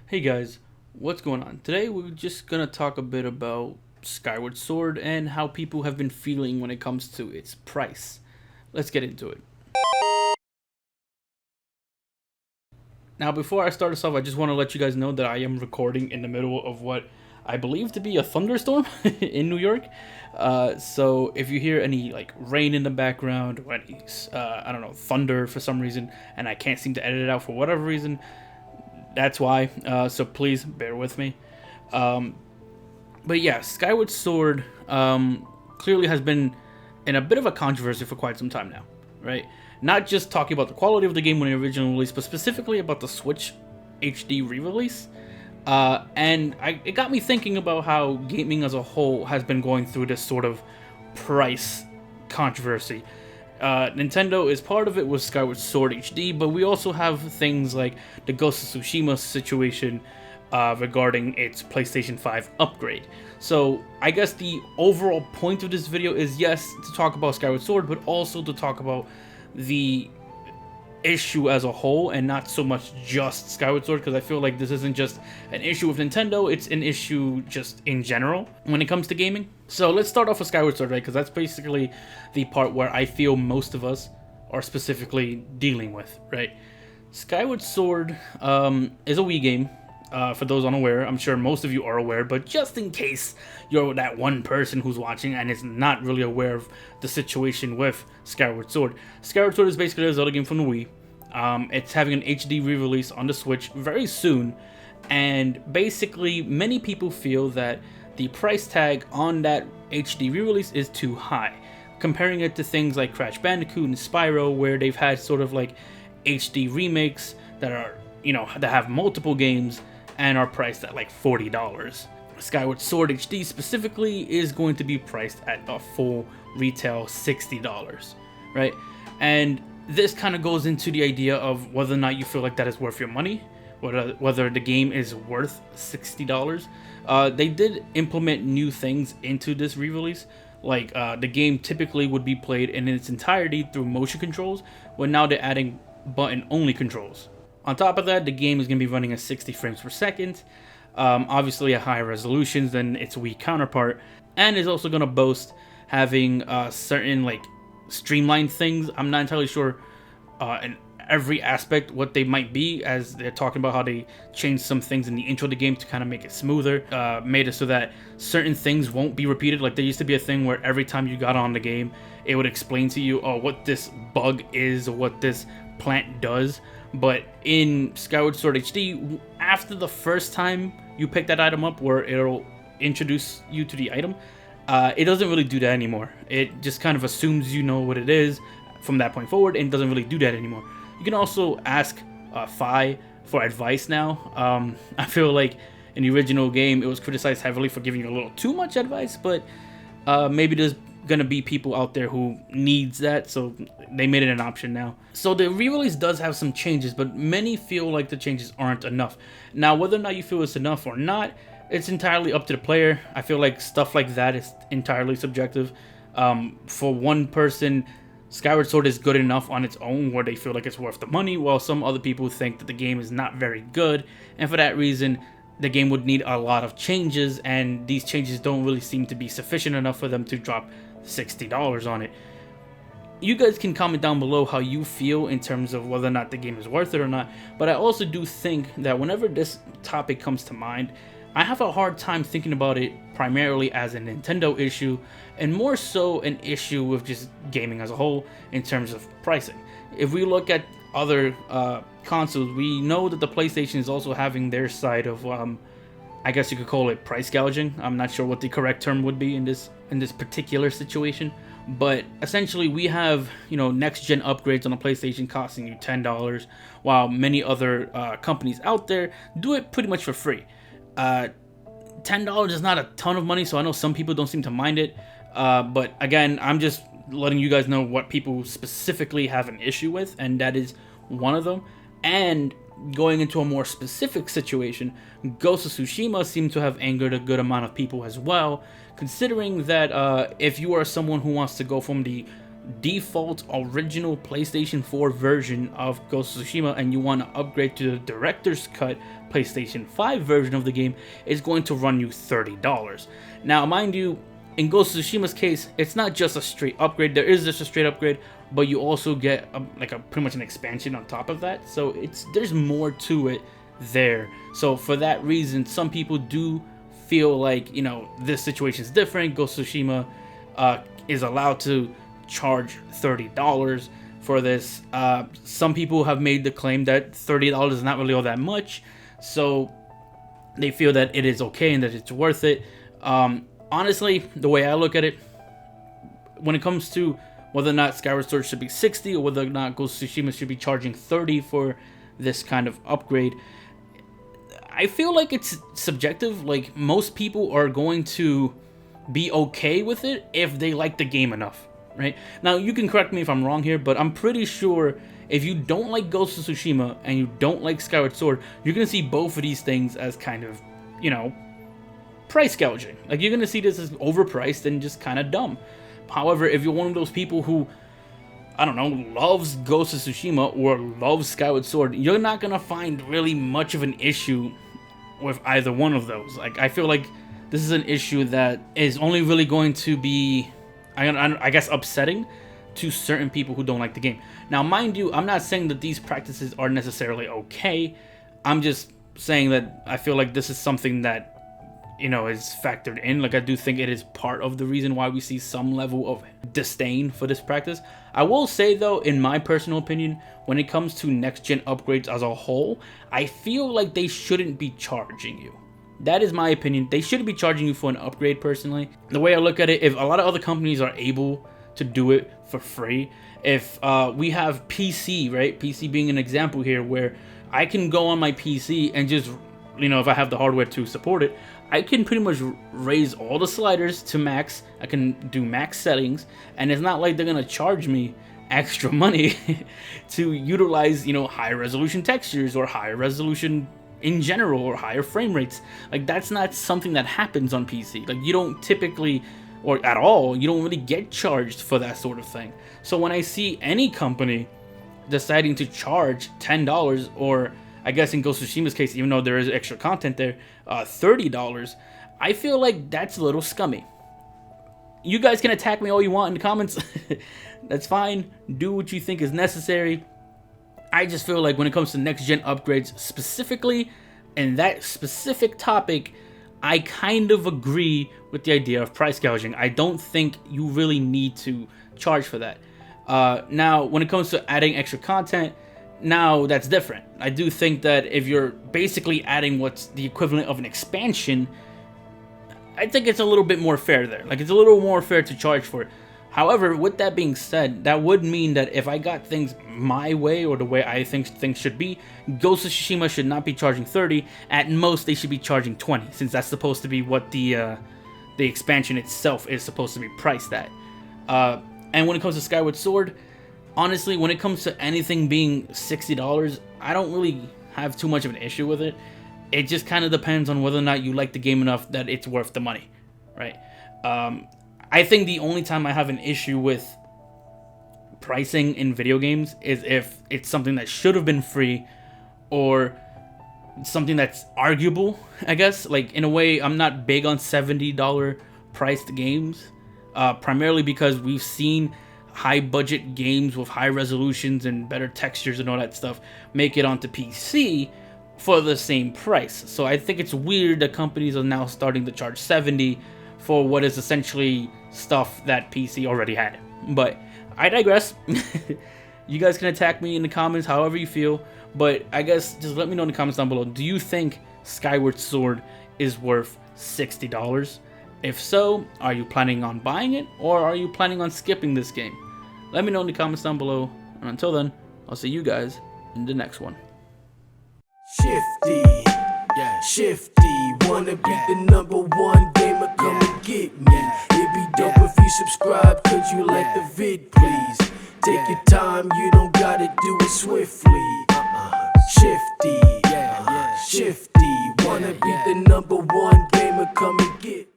Hey guys, what's going on? Today we're just gonna talk a bit about Skyward Sword and how people have been feeling when it comes to its price. Let's get into it. Now, before I start us off, I just want to let you guys know that I am recording in the middle of what I believe to be a thunderstorm in New York. So if you hear any like rain in the background or any, I don't know, thunder for some reason, and I can't seem to edit it out for whatever reason, that's why. So please bear with me. Um, but yeah, Skyward Sword clearly has been in a bit of a controversy for quite some time now, right? Not just talking about the quality of the game when it originally released, but specifically about the Switch HD re-release. It got me thinking about how gaming as a whole has been going through this sort of price controversy. Nintendo is part of it with Skyward Sword HD, but we also have things like the Ghost of Tsushima situation regarding its PlayStation 5 upgrade. So I guess the overall point of this video is, yes, to talk about Skyward Sword, but also to talk about the issue as a whole and not so much just Skyward Sword, because I feel like this isn't just an issue with Nintendo, it's an issue just in general when it comes to gaming. So let's start off with Skyward Sword, right? Because that's basically the part where I feel most of us are specifically dealing with, right? Skyward Sword is a Wii game. For those unaware, I'm sure most of you are aware, but just in case you're that one person who's watching and is not really aware of the situation with Skyward Sword. Skyward Sword is basically a Zelda game from the Wii. It's having an HD re-release on the Switch very soon, and basically many people feel that the price tag on that HD re-release is too high, comparing it to things like Crash Bandicoot and Spyro, where they've had sort of like HD remakes that are, that have multiple games and are priced at like $40. Skyward Sword HD specifically is going to be priced at a full retail $60, right? And this kind of goes into the idea of whether or not you feel like that is worth your money, whether the game is worth $60. They did implement new things into this re-release, like the game typically would be played in its entirety through motion controls, but now they're adding button-only controls. On top of that, the game is going to be running at 60 frames per second, obviously at higher resolutions than its Wii counterpart, and is also going to boast having certain like streamlined things. I'm not entirely sure in every aspect what they might be, as they're talking about how they changed some things in the intro of the game to kind of make it smoother, made it so that certain things won't be repeated. Like there used to be a thing where every time you got on the game, it would explain to you, oh, what this bug is or what this plant does. But in Skyward Sword HD, after the first time you pick that item up, where it'll introduce you to the item, it doesn't really do that anymore. It just kind of assumes you know what it is from that point forward, and doesn't really do that anymore. You can also ask Fi for advice now. I feel like in the original game, it was criticized heavily for giving you a little too much advice, but maybe there's gonna be people out there who needs that, so they made it an option now. So the re-release does have some changes, but many feel like the changes aren't enough. Now, whether or not you feel it's enough or not, it's entirely up to the player. I feel like stuff like that is entirely subjective. For one person, Skyward Sword is good enough on its own where they feel like it's worth the money, while some other people think that the game is not very good, and for that reason, the game would need a lot of changes, and these changes don't really seem to be sufficient enough for them to drop $60 on it. You guys can comment down below how you feel in terms of whether or not the game is worth it or not, but I also do think that whenever this topic comes to mind, I have a hard time thinking about it primarily as a Nintendo issue, and more so an issue with just gaming as a whole in terms of pricing. If we look at other consoles, we know that the PlayStation is also having their side of, I guess you could call it price gouging. I'm not sure what the correct term would be in this particular situation, but essentially we have, next gen upgrades on a PlayStation costing you $10, while many other companies out there do it pretty much for free. $10 is not a ton of money, so I know some people don't seem to mind it, but again, I'm just letting you guys know what people specifically have an issue with, and that is one of them. And going into a more specific situation, Ghost of Tsushima seemed to have angered a good amount of people as well, considering that if you are someone who wants to go from the default original PlayStation 4 version of Ghost of Tsushima and you want to upgrade to the Director's Cut PlayStation 5 version of the game, it's going to run you $30. Now, mind you, in Ghost of Tsushima's case, it's not just a straight upgrade. There is just a straight upgrade, but you also get pretty much an expansion on top of that. So there's more to it there. So for that reason, some people do feel like, you know, this situation is different. Ghost of Tsushima is allowed to charge $30 for this. Some people have made the claim that $30 is not really all that much, so they feel that it is okay and that it's worth it. Honestly, the way I look at it, when it comes to whether or not Skyward Sword should be $60 or whether or not Ghost of Tsushima should be charging $30 for this kind of upgrade, I feel like it's subjective. Like, most people are going to be okay with it if they like the game enough, right? Now, you can correct me if I'm wrong here, but I'm pretty sure if you don't like Ghost of Tsushima and you don't like Skyward Sword, you're going to see both of these things as kind of, you know, price gouging. Like, you're going to see this as overpriced and just kind of dumb. However, if you're one of those people who, I don't know, loves Ghost of Tsushima or loves Skyward Sword, you're not going to find really much of an issue with either one of those. Like, I feel like this is an issue that is only really going to be, I guess, upsetting to certain people who don't like the game. Now, mind you, I'm not saying that these practices are necessarily okay. I'm just saying that I feel like this is something that, you know, is factored in. Like, I do think it is part of the reason why we see some level of disdain for this practice. I will say, though, in my personal opinion, when it comes to next-gen upgrades as a whole, I feel like they shouldn't be charging you. That is my opinion. They shouldn't be charging you for an upgrade, personally. The way I look at it, if a lot of other companies are able to do it for free, if we have PC, right? PC being an example here, where I can go on my PC and just, you know, if I have the hardware to support it, I can pretty much raise all the sliders to max. I can do max settings, and it's not like they're gonna charge me extra money to utilize, you know, higher resolution textures or higher resolution in general or higher frame rates. Like, that's not something that happens on PC. Like, you don't typically, or at all, you don't really get charged for that sort of thing. So when I see any company deciding to charge $10, or I guess in Ghost of Tsushima's case, even though there is extra content there, $30, I feel like that's a little scummy. You guys can attack me all you want in the comments. That's fine. Do what you think is necessary. I just feel like when it comes to next-gen upgrades specifically, and that specific topic, I kind of agree with the idea of price gouging. I don't think you really need to charge for that. Now, when it comes to adding extra content, now that's different. I do think that if you're basically adding what's the equivalent of an expansion, I think it's a little bit more fair there. Like, it's a little more fair to charge for it. However, with that being said, that would mean that if I got things my way, or the way I think things should be, Ghost of Tsushima should not be charging $30. At most, they should be charging $20, since that's supposed to be what the expansion itself is supposed to be priced at. And when it comes to Skyward Sword, honestly, when it comes to anything being $60, I don't really have too much of an issue with it. It just kind of depends on whether or not you like the game enough that it's worth the money, right? I think the only time I have an issue with pricing in video games is if it's something that should have been free, or something that's arguable, I guess. Like, in a way, I'm not big on $70 priced games, primarily because we've seen high budget games with high resolutions and better textures and all that stuff make it onto PC for the same price. So I think it's weird that companies are now starting to charge $70 for what is essentially stuff that PC already had. But I digress. You guys can attack me in the comments however you feel, but I guess just let me know in the comments down below. Do you think Skyward Sword is worth $60? If so, are you planning on buying it, or are you planning on skipping this game? Let me know in the comments down below, and until then, I'll see you guys in the next one. Shifty, yeah, shifty. Wanna be the #1 gamer? Come and get me. It'd be dope if you subscribe. Could you like the vid, please? Take your time, you don't gotta do it swiftly. Shifty, shifty. Wanna be the #1 gamer? Come and get me.